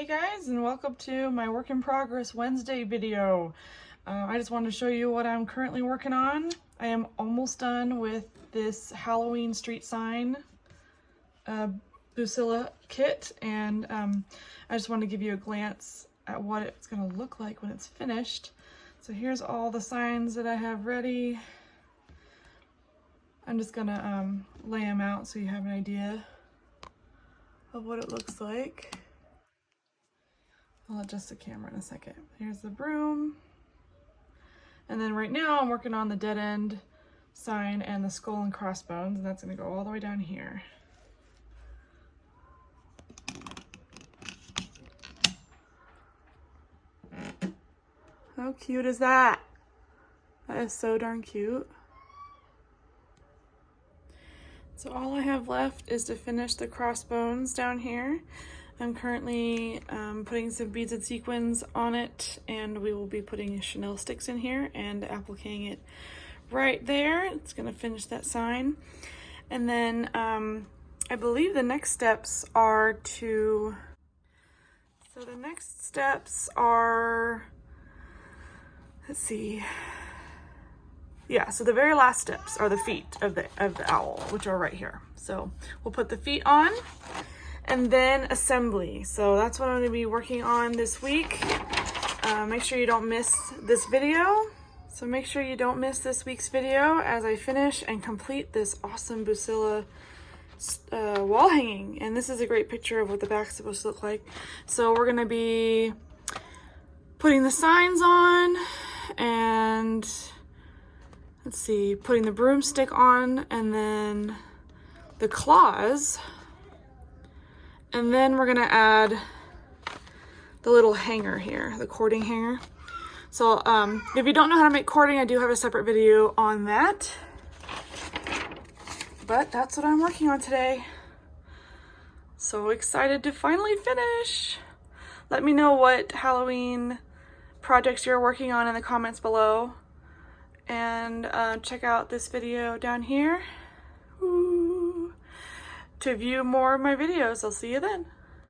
guys, and welcome to my work in progress Wednesday video. I just wanted to show you what I'm currently working on. I am almost done with this Halloween street sign Busilla kit, and I just wanted to give you a glance at what it's going to look like when it's finished. So here's all the signs that I have ready. I'm just going to lay them out so you have an idea of what it looks like. I'll adjust the camera in a second. Here's the broom. And then right now I'm working on the dead end sign and the skull and crossbones, and that's gonna go all the way down here. How cute is that? That is so darn cute. So all I have left is to finish the crossbones down here. I'm currently putting some beads and sequins on it, and we will be putting Chanel sticks in here and appliquing it right there. It's gonna finish that sign. And then I believe the next steps are to, so the next steps are, let's see. Yeah, so the very last steps are the feet of the owl, which are right here. So we'll put the feet on and then assembly. So that's what I'm gonna be working on this week. Make sure you don't miss this video. So make sure you don't miss this week's video as I finish and complete this awesome Busilla wall hanging. And this is a great picture of what the back's supposed to look like. So we're gonna be putting the signs on and let's see, putting the broomstick on, and then the claws. And then we're gonna add the little hanger here, the cording hanger. So if you don't know how to make cording, I do have a separate video on that. But that's what I'm working on today. So excited to finally finish. Let me know what Halloween projects you're working on in the comments below. And check out this video down here to view more of my videos. I'll see you then.